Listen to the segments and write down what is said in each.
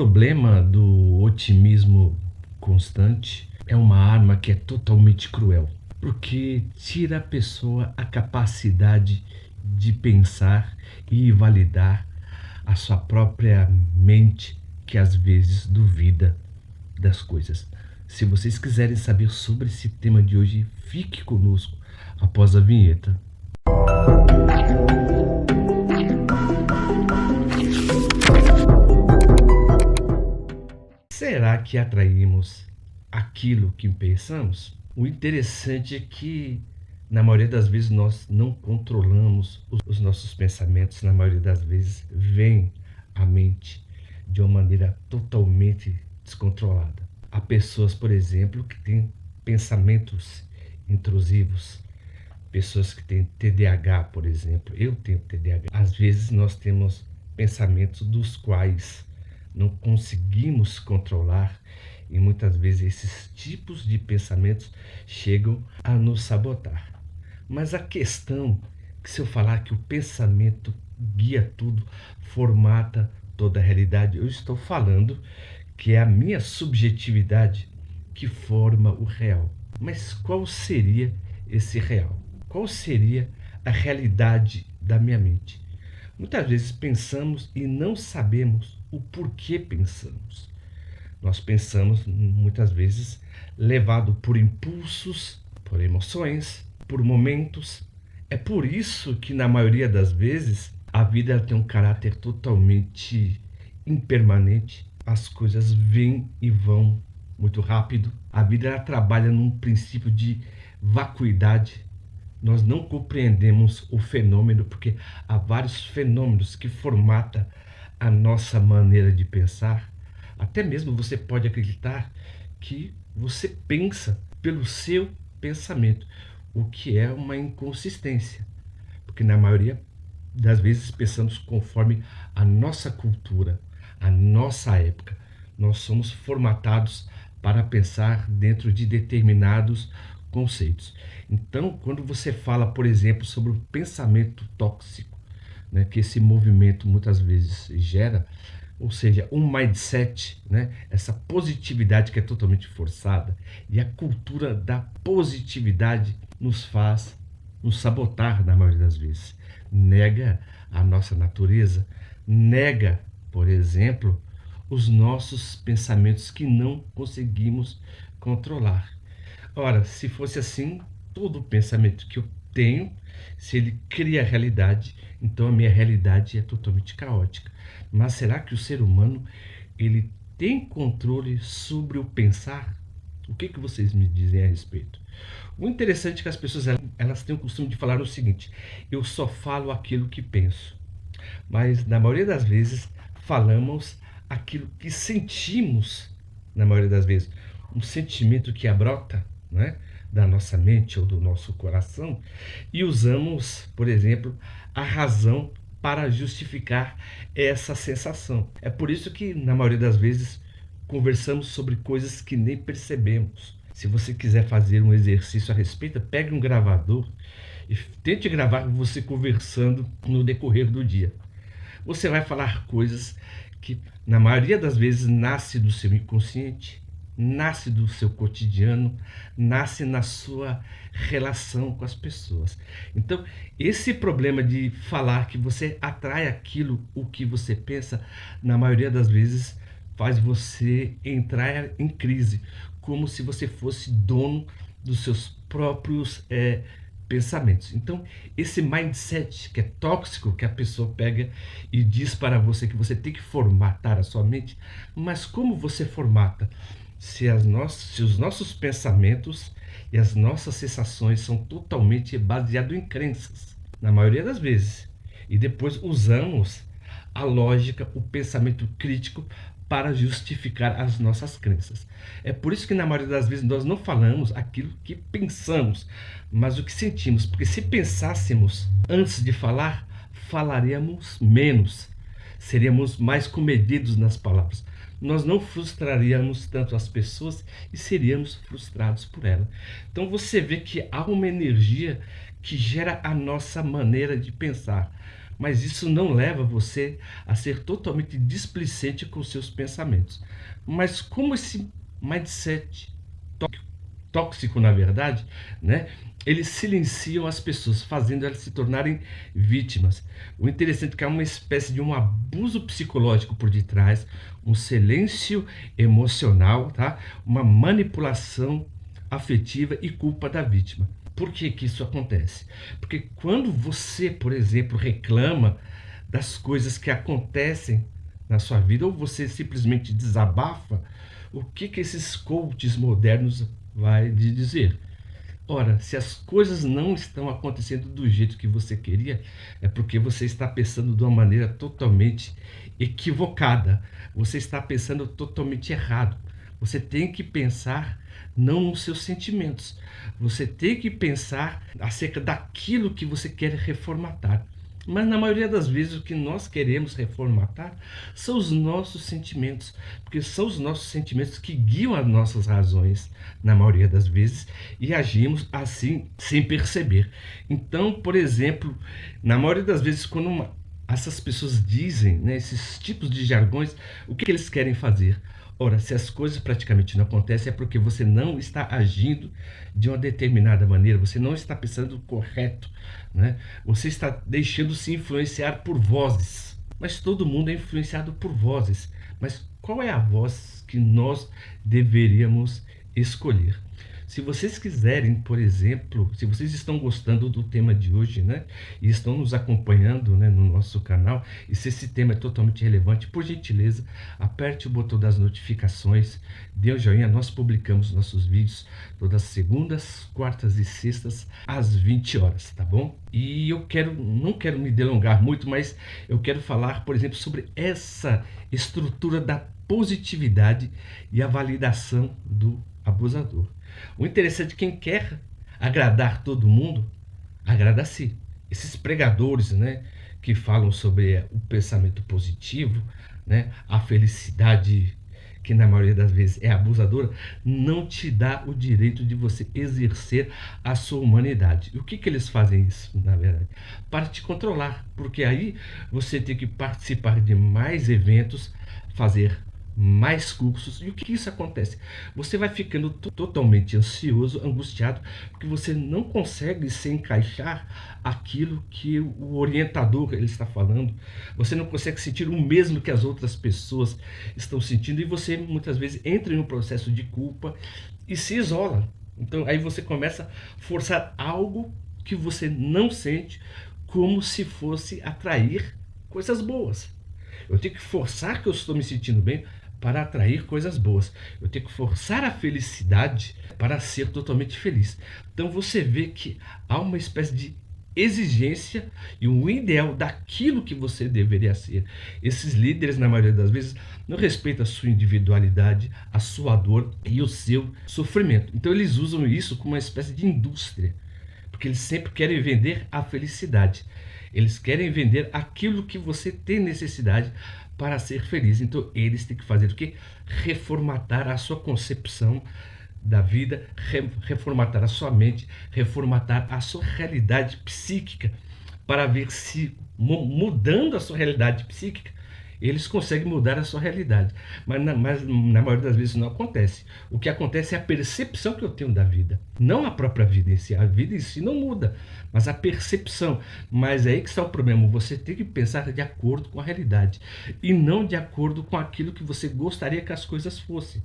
problema do otimismo constante é uma arma que é totalmente cruel, porque tira a pessoa a capacidade de pensar e validar a sua própria mente, que às vezes duvida das coisas. Se vocês quiserem saber sobre esse tema de hoje, fique conosco após a vinheta. Será que atraímos aquilo que pensamos? O interessante é que, na maioria das vezes, nós não controlamos os nossos pensamentos. Na maioria das vezes, vem à mente de uma maneira totalmente descontrolada. Há pessoas, por exemplo, que têm pensamentos intrusivos. Pessoas que têm TDAH, por exemplo. Eu tenho TDAH. Às vezes nós temos pensamentos dos quais não conseguimos controlar, e muitas vezes esses tipos de pensamentos chegam a nos sabotar. Mas a questão é que, se eu falar que o pensamento guia tudo, formata toda a realidade, eu estou falando que é a minha subjetividade que forma o real. Mas qual seria esse real? Qual seria a realidade da minha mente? Muitas vezes pensamos e não sabemos o porquê pensamos. Nós pensamos, muitas vezes, levado por impulsos, por emoções, por momentos. É por isso que, na maioria das vezes, a vida tem um caráter totalmente impermanente. As coisas vêm e vão muito rápido. A vida ela trabalha num princípio de vacuidade. Nós não compreendemos o fenômeno, porque há vários fenômenos que formatam a nossa maneira de pensar. Até mesmo você pode acreditar que você pensa pelo seu pensamento, o que é uma inconsistência, porque na maioria das vezes pensamos conforme a nossa cultura, a nossa época. Nós somos formatados para pensar dentro de determinados conceitos. Então, quando você fala, por exemplo, sobre o pensamento tóxico, né, que esse movimento muitas vezes gera, ou seja, um mindset, né, essa positividade que é totalmente forçada, e a cultura da positividade nos faz nos sabotar na maioria das vezes. Nega a nossa natureza, nega, por exemplo, os nossos pensamentos que não conseguimos controlar. Ora, se fosse assim, todo pensamento que eu tenho, se ele cria a realidade, então a minha realidade é totalmente caótica. Mas será que o ser humano ele tem controle sobre o pensar? O que vocês me dizem a respeito? O interessante é que as pessoas elas têm o costume de falar o seguinte: eu só falo aquilo que penso. Mas na maioria das vezes falamos aquilo que sentimos, na maioria das vezes, um sentimento que abrota, né, da nossa mente ou do nosso coração, e usamos, por exemplo, a razão para justificar essa sensação. É por isso que, na maioria das vezes, conversamos sobre coisas que nem percebemos. Se você quiser fazer um exercício a respeito, pegue um gravador e tente gravar você conversando no decorrer do dia. Você vai falar coisas que, na maioria das vezes, nasce do seu inconsciente, nasce do seu cotidiano, nasce na sua relação com as pessoas. Então, esse problema de falar que você atrai aquilo, o que você pensa, na maioria das vezes faz você entrar em crise, como se você fosse dono dos seus próprios pensamentos. Então, esse mindset que é tóxico, que a pessoa pega e diz para você que você tem que formatar a sua mente, mas como você formata? Se os nossos pensamentos e as nossas sensações são totalmente baseados em crenças, na maioria das vezes, e depois usamos a lógica, o pensamento crítico para justificar as nossas crenças. É por isso que, na maioria das vezes, nós não falamos aquilo que pensamos, mas o que sentimos, porque se pensássemos antes de falar, falaríamos menos, seríamos mais comedidos nas palavras. Nós não frustraríamos tanto as pessoas e seríamos frustrados por ela. Então você vê que há uma energia que gera a nossa maneira de pensar. mas isso não leva você a ser totalmente displicente com seus pensamentos. Mas como esse mindset tóxico, na verdade, né? Eles silenciam as pessoas, fazendo elas se tornarem vítimas. O interessante é que há uma espécie de um abuso psicológico por detrás, um silêncio emocional, tá? Uma manipulação afetiva e culpa da vítima. Por que que isso acontece? Porque quando você, por exemplo, reclama das coisas que acontecem na sua vida, ou você simplesmente desabafa, o que que esses coaches modernos vai lhe dizer? Ora, se as coisas não estão acontecendo do jeito que você queria, é porque você está pensando de uma maneira totalmente equivocada. Você está pensando totalmente errado. Você tem que pensar não nos seus sentimentos. Você tem que pensar acerca daquilo que você quer reformatar. Mas na maioria das vezes o que nós queremos reformatar são os nossos sentimentos, porque são os nossos sentimentos que guiam as nossas razões, na maioria das vezes, e agimos assim sem perceber. Então, por exemplo, na maioria das vezes, quando essas pessoas dizem, né, esses tipos de jargões, o que eles querem fazer? Ora, se as coisas praticamente não acontecem, é porque você não está agindo de uma determinada maneira, você não está pensando correto, né? Você está deixando-se influenciar por vozes. Mas todo mundo é influenciado por vozes. Mas qual é a voz que nós deveríamos escolher? Se vocês quiserem, por exemplo, se vocês estão gostando do tema de hoje, né, e estão nos acompanhando, né, no nosso canal, e se esse tema é totalmente relevante, por gentileza, aperte o botão das notificações, dê um joinha. Nós publicamos nossos vídeos todas as segundas, quartas e sextas, às 20 horas, tá bom? E eu não quero me delongar muito, mas eu quero falar, por exemplo, sobre essa estrutura da positividade e a validação do abusador. O interessante é que quem quer agradar todo mundo, agrada a si. Esses pregadores, né, que falam sobre o pensamento positivo, né, a felicidade, que na maioria das vezes é abusadora, não te dá o direito de você exercer a sua humanidade. E o que que eles fazem isso, na verdade? Para te controlar, porque aí você tem que participar de mais eventos, fazer mais cursos. E o que isso acontece? Você vai ficando totalmente ansioso, angustiado, porque você não consegue se encaixar aquilo que o orientador ele está falando. Você não consegue sentir o mesmo que as outras pessoas estão sentindo, e você muitas vezes entra em um processo de culpa e se isola. Então aí você começa a forçar algo que você não sente, como se fosse atrair coisas boas. Eu tenho que forçar que eu estou me sentindo bem para atrair coisas boas. Eu tenho que forçar a felicidade para ser totalmente feliz. Então você vê que há uma espécie de exigência e um ideal daquilo que você deveria ser. Esses líderes, na maioria das vezes, não respeitam a sua individualidade, a sua dor e o seu sofrimento. Então eles usam isso como uma espécie de indústria, porque eles sempre querem vender a felicidade. Eles querem vender aquilo que você tem necessidade para ser feliz. Então eles têm que fazer o quê? Reformatar a sua concepção da vida, reformatar a sua mente, reformatar a sua realidade psíquica, para ver se mudando a sua realidade psíquica eles conseguem mudar a sua realidade. Mas na maioria das vezes não acontece. O que acontece é a percepção que eu tenho da vida, não a própria vida em si. A vida em si não muda, mas a percepção. Mas é aí que está o problema. Você tem que pensar de acordo com a realidade e não de acordo com aquilo que você gostaria que as coisas fossem.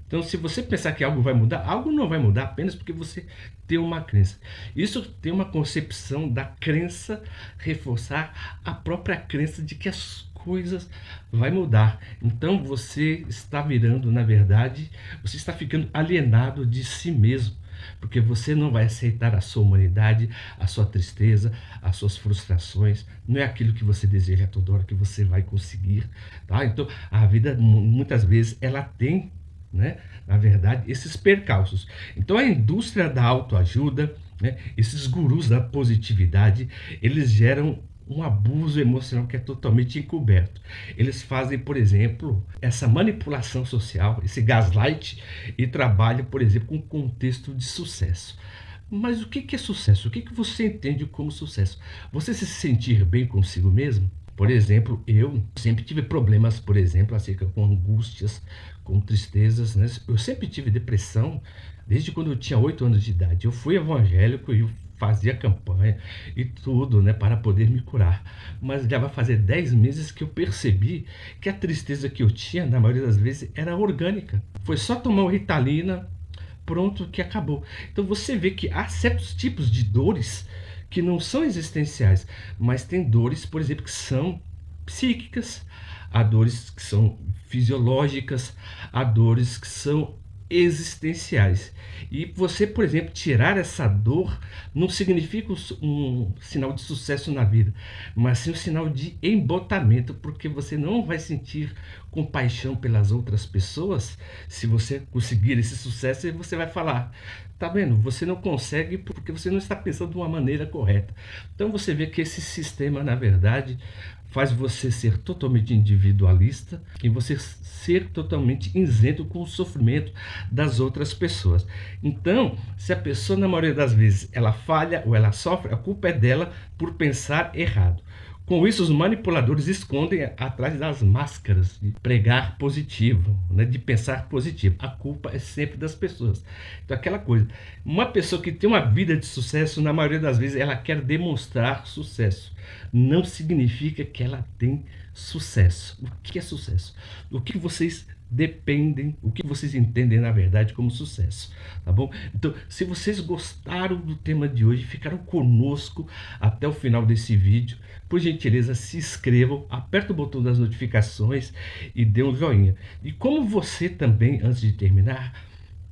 Então, se você pensar que algo vai mudar, algo não vai mudar apenas porque você tem uma crença. Isso tem uma concepção da crença, reforçar a própria crença de que as coisas vai mudar. Então você está virando, na verdade, você está ficando alienado de si mesmo, porque você não vai aceitar a sua humanidade, a sua tristeza, as suas frustrações. Não é aquilo que você deseja a toda hora que você vai conseguir, tá? Então a vida muitas vezes ela tem, né, na verdade, esses percalços. Então a indústria da autoajuda, né, esses gurus da positividade, eles geram um abuso emocional que é totalmente encoberto. Eles fazem, por exemplo, essa manipulação social, esse gaslight, e trabalham, por exemplo, com contexto de sucesso. Mas o que que é sucesso? O que que você entende como sucesso? Você se sentir bem consigo mesmo? Por exemplo, eu sempre tive problemas, por exemplo, acerca com angústias, com tristezas, né? Eu sempre tive depressão desde quando eu tinha 8 anos de idade. Eu fui evangélico e eu fazia campanha e tudo, né, para poder me curar. Mas já vai fazer 10 meses que eu percebi que a tristeza que eu tinha, na maioria das vezes, era orgânica. Foi só tomar uma Ritalina, pronto, que acabou. Então você vê que há certos tipos de dores que não são existenciais, mas tem dores, por exemplo, que são psíquicas, há dores que são fisiológicas, há dores que são existenciais. E você, por exemplo, tirar essa dor não significa um sinal de sucesso na vida, mas sim um sinal de embotamento, porque você não vai sentir compaixão pelas outras pessoas. Se você conseguir esse sucesso, você vai falar: tá vendo? Você não consegue porque você não está pensando de uma maneira correta. Então você vê que esse sistema, na verdade, faz você ser totalmente individualista e você ser totalmente isento com o sofrimento das outras pessoas. Então, se a pessoa, na maioria das vezes, ela falha ou ela sofre, a culpa é dela por pensar errado. Com isso, os manipuladores escondem atrás das máscaras de pregar positivo, né, de pensar positivo. A culpa é sempre das pessoas. Então, aquela coisa, uma pessoa que tem uma vida de sucesso, na maioria das vezes, ela quer demonstrar sucesso. Não significa que ela tem sucesso. O que é sucesso? O que vocês dependem, o que vocês entendem na verdade como sucesso, tá bom? Então, se vocês gostaram do tema de hoje, ficaram conosco até o final desse vídeo, por gentileza se inscrevam, aperta o botão das notificações e dê um joinha. E como você também, antes de terminar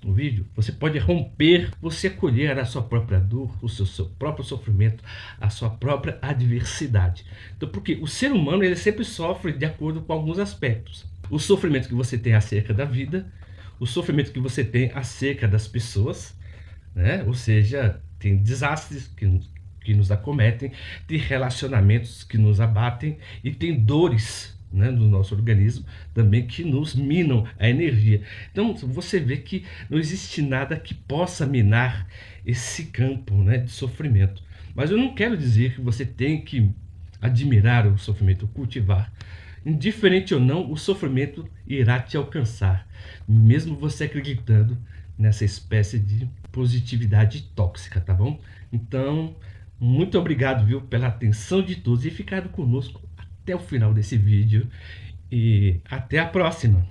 o vídeo, você pode romper, você acolher a sua própria dor, o seu próprio sofrimento, a sua própria adversidade. Então, porque o ser humano ele sempre sofre de acordo com alguns aspectos. O sofrimento que você tem acerca da vida, o sofrimento que você tem acerca das pessoas, né? Ou seja, tem desastres que nos acometem, tem relacionamentos que nos abatem e tem dores, né, no nosso organismo também que nos minam a energia. Então você vê que não existe nada que possa minar esse campo, né, de sofrimento. Mas eu não quero dizer que você tem que admirar o sofrimento, cultivar. Indiferente ou não, o sofrimento irá te alcançar, mesmo você acreditando nessa espécie de positividade tóxica, tá bom? Então, muito obrigado, viu, pela atenção de todos e ficado conosco até o final desse vídeo e até a próxima.